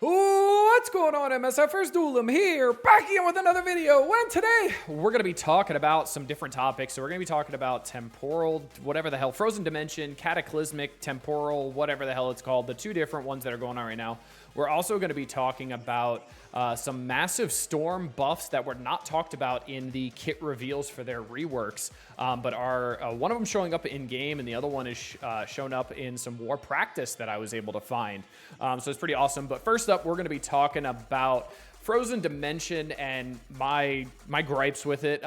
What's going on, MSFers? Doolum here, back again with another video. And today, we're going to be talking about some different topics. So we're going to be talking about temporal, whatever the hell, frozen dimension, cataclysmic, temporal, whatever the hell it's called, the two different ones that are going on right now. We're also going to be talking about some massive storm buffs that were not talked about in the kit reveals for their reworks, but are one of them showing up in game, and the other one is shown up in some war practice that I was able to find. So it's pretty awesome. But first up, we're going to be talking about frozen dimension and my gripes with it.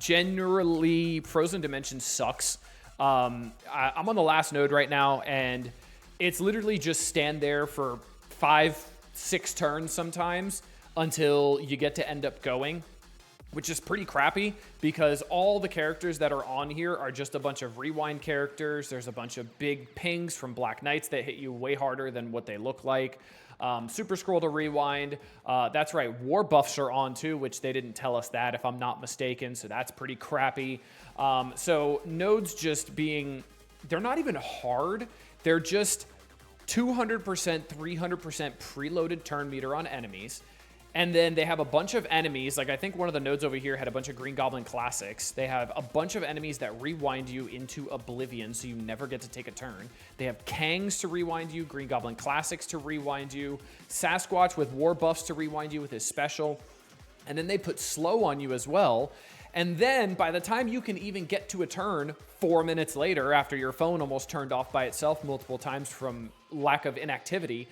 Generally, frozen dimension sucks. I'm on the last node right now, and it's literally just stand there for 5-6 turns sometimes until you get to end up going, which is pretty crappy because all the characters that are on here are just a bunch of rewind characters. There's a bunch of big pings from Black Knights that hit you way harder than what they look like. Super Scroll to rewind. That's right, war buffs are on too, which they didn't tell us that if I'm not mistaken, so that's pretty crappy. So nodes just being, they're not even hard. They're just 200%, 300% preloaded turn meter on enemies. And then they have a bunch of enemies. Like I think one of the nodes over here had a bunch of Green Goblin Classics. They have a bunch of enemies that rewind you into oblivion, so you never get to take a turn. They have Kangs to rewind you, Green Goblin Classics to rewind you, Sasquatch with war buffs to rewind you with his special. And then they put slow on you as well. And then by the time you can even get to a turn 4 minutes later, after your phone almost turned off by itself multiple times from lack of inactivity,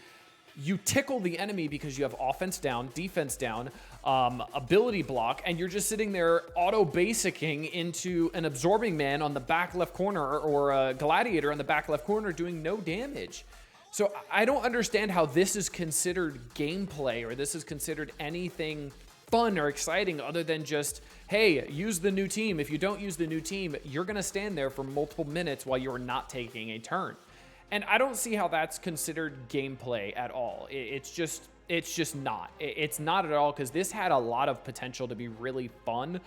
you tickle the enemy because you have offense down, defense down, ability block, and you're just sitting there auto-basicking into an absorbing man on the back left corner or a gladiator on the back left corner doing no damage. So I don't understand how this is considered gameplay or this is considered anything fun or exciting other than just, hey, use the new team. If you don't use the new team, you're going to stand there for multiple minutes while you're not taking a turn. And I don't see how that's considered gameplay at all. It's just not. It's not at all, because this had a lot of potential to be really fun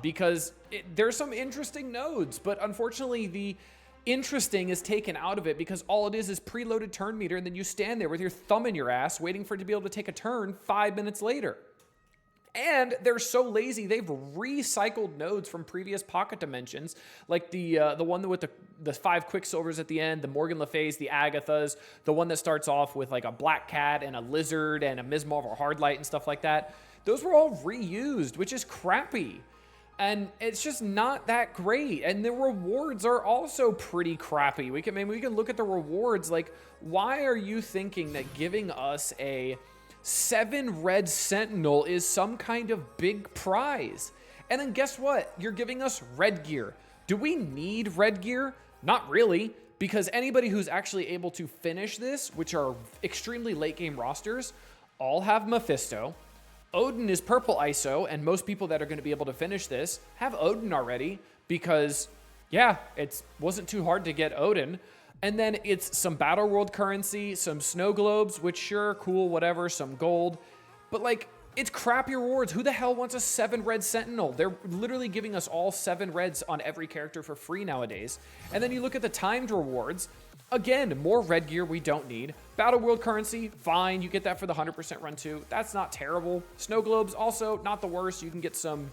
because there's some interesting nodes, but unfortunately the interesting is taken out of it because all it is preloaded turn meter, and then you stand there with your thumb in your ass waiting for it to be able to take a turn 5 minutes later. And they're so lazy, they've recycled nodes from previous pocket dimensions, like the one with the 5 Quicksilvers at the end, the Morgan Le Fays, the Agathas, the one that starts off with like a Black Cat and a Lizard and a Mismarv or Hardlight and stuff like that. Those were all reused, which is crappy. And it's just not that great. And the rewards are also pretty crappy. We can look at the rewards. Like, why are you thinking that giving us a 7 red sentinel is some kind of big prize? And then guess what? You're giving us red gear. Do we need red gear? Not really, because anybody who's actually able to finish this, which are extremely late game rosters, all have Mephisto. Odin is purple ISO, and most people that are going to be able to finish this have Odin already because, yeah, it wasn't too hard to get Odin. And then it's some Battle World currency, some snow globes, which sure, cool, whatever, some gold. But like, it's crappy rewards. Who the hell wants a 7 red sentinel? They're literally giving us all 7 reds on every character for free nowadays. And then you look at the timed rewards. Again, more red gear we don't need. Battle World currency, fine. You get that for the 100% run too. That's not terrible. Snow globes, also not the worst. You can get some...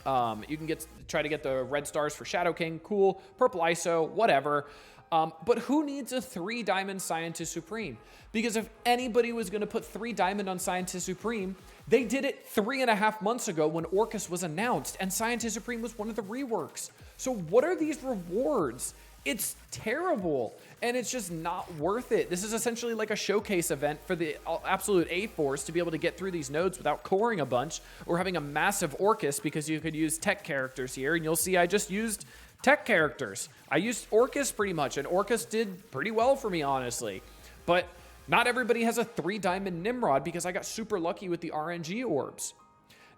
try to get the red stars for Shadow King. Cool. Purple ISO, whatever. But who needs a 3 diamond Scientist Supreme? Because if anybody was going to put 3 diamond on Scientist Supreme, they did it 3.5 months ago when Orcus was announced, and Scientist Supreme was one of the reworks. So what are these rewards? It's terrible, and it's just not worth it. This is essentially like a showcase event for the absolute A-Force to be able to get through these nodes without coring a bunch or having a massive Orcus, because you could use tech characters here, and you'll see I just used tech characters. I used Orcus pretty much, and Orcus did pretty well for me, honestly. But not everybody has a 3 diamond Nimrod because I got super lucky with the RNG orbs.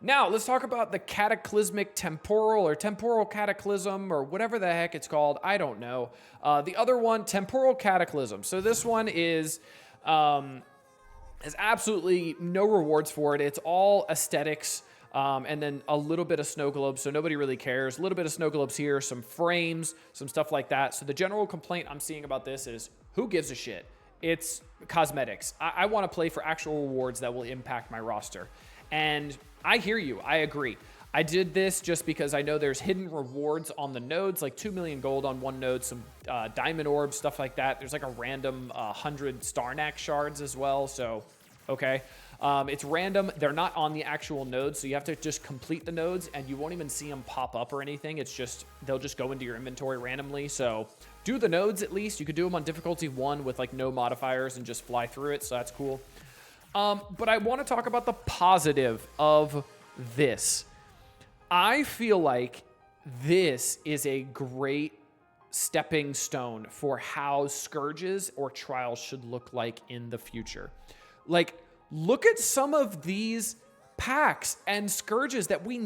Now, let's talk about the cataclysmic temporal or temporal cataclysm or whatever the heck it's called. I don't know. The other one, temporal cataclysm. So this one is has absolutely no rewards for it. It's all aesthetics. And then a little bit of snow globes, so nobody really cares. A little bit of snow globes here, some frames, some stuff like that. So the general complaint I'm seeing about this is, who gives a shit? It's cosmetics. I want to play for actual rewards that will impact my roster. And I hear you. I agree. I did this just because I know there's hidden rewards on the nodes, like 2 million gold on one node, some diamond orbs, stuff like that. There's like a random 100 Starnax shards as well. So, okay. It's random. They're not on the actual nodes, so you have to just complete the nodes, and you won't even see them pop up or anything. It's just, they'll just go into your inventory randomly. So do the nodes at least. You could do them on difficulty 1 with like no modifiers and just fly through it, so that's cool. But I want to talk about the positive of this. I feel like this is a great stepping stone for how Scourges or Trials should look like in the future. Like, look at some of these packs and Scourges that we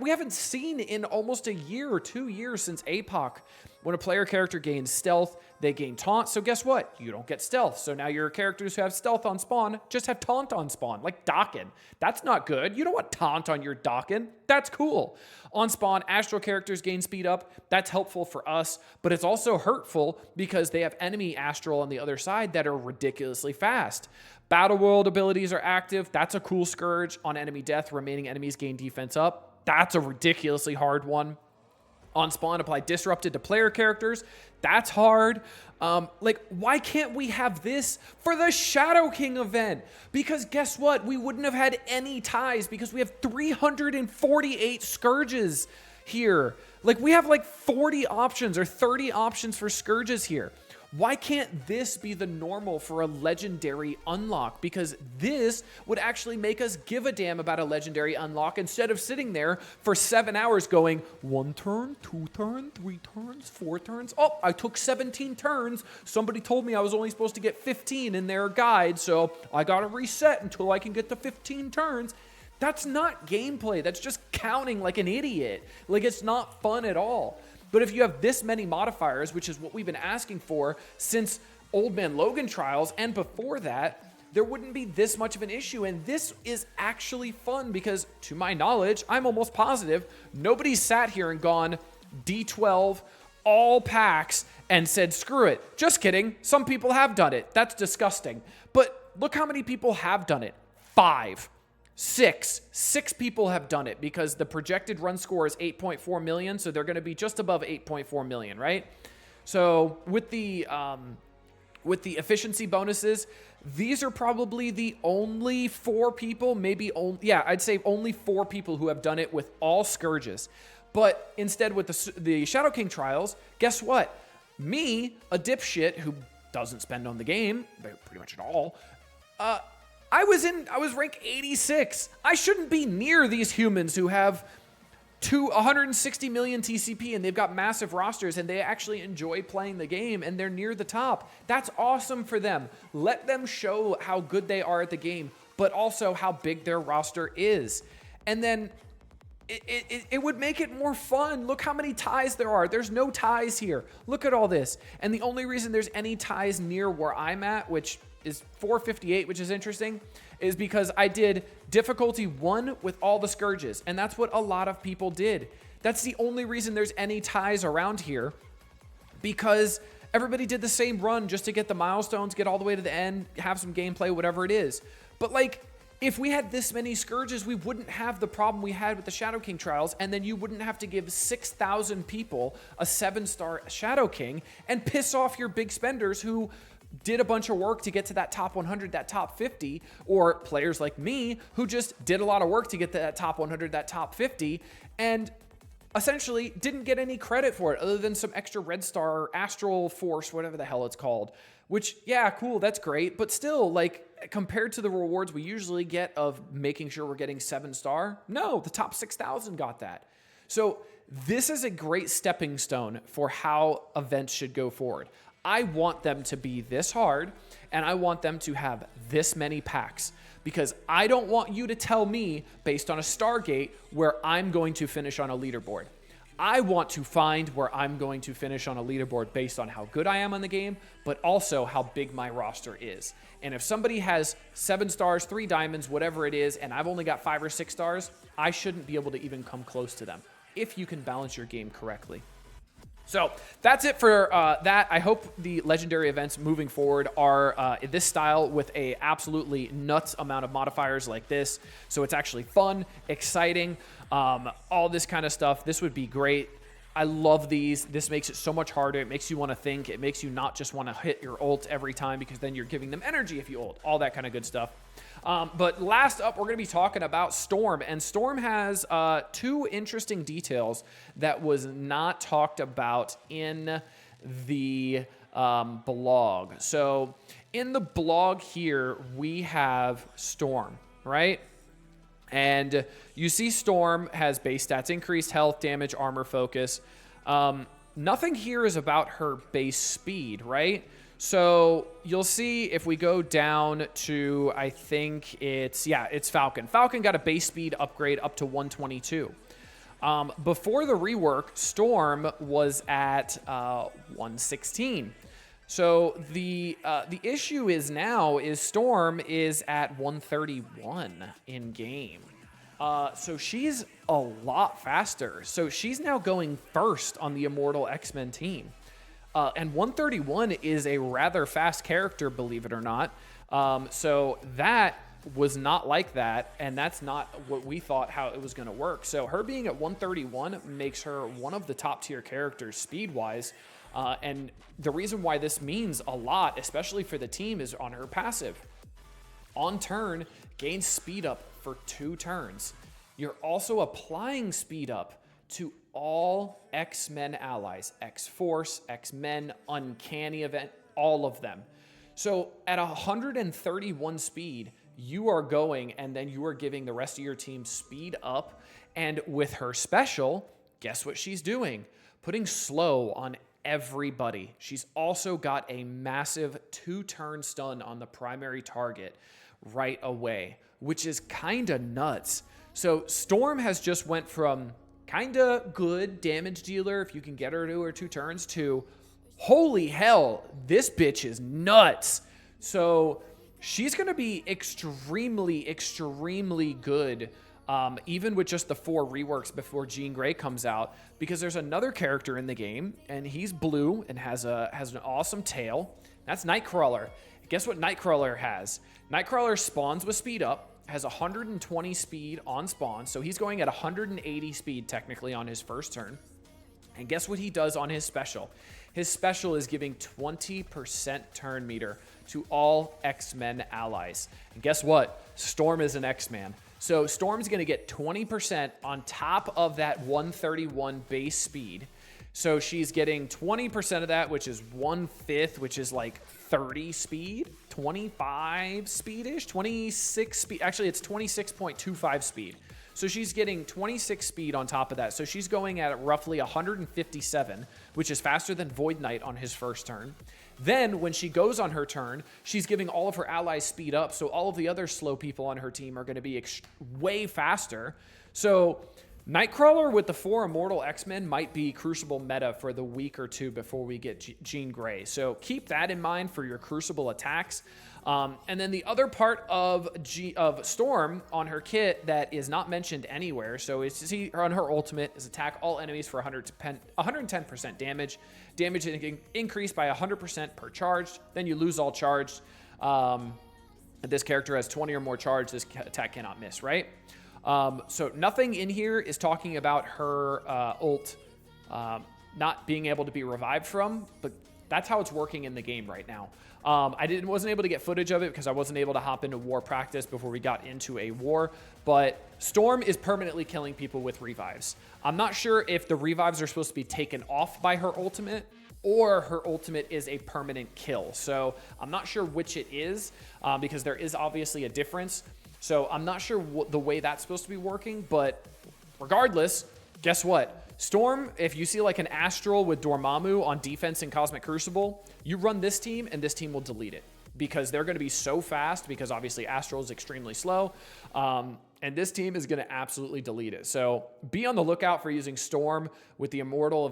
haven't seen in almost a year or 2 years since APOC. When a player character gains stealth, they gain taunt. So guess what? You don't get stealth. So now your characters who have stealth on spawn just have taunt on spawn, like Dakin. That's not good. You don't want taunt on your Dakin. That's cool. On spawn, Astral characters gain speed up. That's helpful for us, but it's also hurtful because they have enemy Astral on the other side that are ridiculously fast. Battle World abilities are active. That's a cool Scourge. On enemy death, remaining enemies gain defense up. That's a ridiculously hard one. On spawn, apply Disrupted to player characters. That's hard. Like, why can't we have this for the Shadow King event? Because guess what? We wouldn't have had any ties because we have 348 Scourges here. Like, we have like 40 options or 30 options for Scourges here. Why can't this be the normal for a legendary unlock? Because this would actually make us give a damn about a legendary unlock instead of sitting there for 7 hours going 1 turn, 2 turn, 3 turns, 4 turns. Oh, I took 17 turns. Somebody told me I was only supposed to get 15 in their guide, so I gotta reset until I can get to 15 turns. That's not gameplay. That's just counting like an idiot. Like, it's not fun at all. But if you have this many modifiers, which is what we've been asking for since Old Man Logan Trials, and before that, there wouldn't be this much of an issue. And this is actually fun because, to my knowledge, I'm almost positive nobody's sat here and gone D12, all packs, and said, screw it. Just kidding. Some people have done it. That's disgusting. But look how many people have done it. 5. 6 people have done it because the projected run score is 8.4 million, so they're going to be just above 8.4 million, right? So with the efficiency bonuses, these are probably the only 4 people, I'd say only 4 people who have done it with all Scourges. But instead with the Shadow King Trials, guess what? Me, a dipshit who doesn't spend on the game pretty much at all, I was rank 86. I shouldn't be near these humans who have 160 million TCP and they've got massive rosters and they actually enjoy playing the game and they're near the top. That's awesome for them. Let them show how good they are at the game, but also how big their roster is. And then it would make it more fun. Look how many ties there are. There's no ties here. Look at all this. And the only reason there's any ties near where I'm at, which is 458, which is interesting, is because I did difficulty 1 with all the Scourges, and that's what a lot of people did. That's the only reason there's any ties around here, because everybody did the same run just to get the milestones, get all the way to the end, have some gameplay, whatever it is. But like, if we had this many Scourges, we wouldn't have the problem we had with the Shadow King Trials, and then you wouldn't have to give 6,000 people a 7-star Shadow King and piss off your big spenders who did a bunch of work to get to that top 100, that top 50, or players like me who just did a lot of work to get to that top 100, that top 50, and essentially didn't get any credit for it other than some extra red star, astral force, whatever the hell it's called, which, yeah, cool, that's great, but still, like, compared to the rewards we usually get of making sure we're getting 7-star, no, the top 6,000 got that. So this is a great stepping stone for how events should go forward. I want them to be this hard, and I want them to have this many packs, because I don't want you to tell me based on a Stargate where I'm going to finish on a leaderboard. I want to find where I'm going to finish on a leaderboard based on how good I am on the game, but also how big my roster is. And if somebody has 7 stars, 3 diamonds, whatever it is, and I've only got 5 or 6 stars, I shouldn't be able to even come close to them if you can balance your game correctly. So that's it for that. I hope the legendary events moving forward are this style with a absolutely nuts amount of modifiers like this. So it's actually fun, exciting, all this kind of stuff. This would be great. I love these. This makes it so much harder. It makes you want to think. It makes you not just want to hit your ult every time because then you're giving them energy if you ult. All that kind of good stuff. But last up, we're going to be talking about Storm. And Storm has two interesting details that was not talked about in the blog. So in the blog here, we have Storm, right? And you see Storm has base stats, increased health, damage, armor, focus. Nothing here is about her base speed, right? So you'll see if we go down to, I think it's Falcon. Falcon got a base speed upgrade up to 122. Before the rework, Storm was at 116. So the issue is now is Storm is at 131 in game. So she's a lot faster. So she's now going first on the Immortal X-Men team. And 131 is a rather fast character, believe it or not. So that was not like that, and that's not what we thought how it was going to work. So her being at 131 makes her one of the top tier characters speed-wise. And the reason why this means a lot, especially for the team, is on her passive. On turn, gains speed up for 2 turns. You're also applying speed up to all X-Men allies, X-Force, X-Men, Uncanny Event, all of them. So at 131 speed, you are going and then you are giving the rest of your team speed up. And with her special, guess what she's doing? Putting slow on everybody. She's also got a massive 2-turn stun on the primary target right away, which is kind of nuts. So Storm has just went from kind of good damage dealer, if you can get her to her 2 turns, to holy hell, this bitch is nuts. So she's going to be extremely, extremely good, even with just the 4 reworks before Jean Grey comes out, because there's another character in the game, and he's blue and has an awesome tail. That's Nightcrawler. Guess what Nightcrawler has? Nightcrawler spawns with speed up, has 120 speed on spawn, so he's going at 180 speed technically on his first turn. And guess what he does on his special? His special is giving 20% turn meter to all X-Men allies. And guess what? Storm is an X-Man. So Storm's going to get 20% on top of that 131 base speed. So she's getting 20% of that, which is 1/5, which is like 30 speed, 25 speed-ish, 26 speed. Actually, it's 26.25 speed. So she's getting 26 speed on top of that. So she's going at roughly 157, which is faster than Void Knight on his first turn. Then when she goes on her turn, she's giving all of her allies speed up. So all of the other slow people on her team are going to be way faster. So Nightcrawler with the 4 Immortal X-Men might be Crucible meta for the week or 2 before we get Jean Grey. So keep that in mind for your Crucible attacks. And then the other part of Storm on her kit that is not mentioned anywhere, so it's on her ultimate is attack all enemies for 110% damage. Damage increased by 100% per charge. Then you lose all charged. This character has 20 or more charge. This attack cannot miss, right? So nothing in here is talking about her ult not being able to be revived from, but that's how it's working in the game right now. I wasn't able to get footage of it because I wasn't able to hop into war practice before we got into a war, but Storm is permanently killing people with revives. I'm not sure if the revives are supposed to be taken off by her ultimate or her ultimate is a permanent kill. So I'm not sure which it is because there is obviously a difference. So I'm not sure the way that's supposed to be working, but regardless, guess what? Storm, if you see like an Astral with Dormammu on defense in Cosmic Crucible, you run this team and this team will delete it because they're going to be so fast because obviously Astral is extremely slow. And this team is going to absolutely delete it. So be on the lookout for using Storm with the Immortal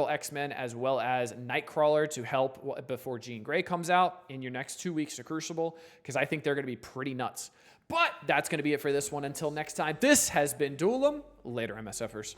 X-Men as well as Nightcrawler to help before Jean Grey comes out in your next 2 weeks to Crucible, because I think they're going to be pretty nuts. But that's going to be it for this one. Until next time, this has been Duelim. Later, MSFers.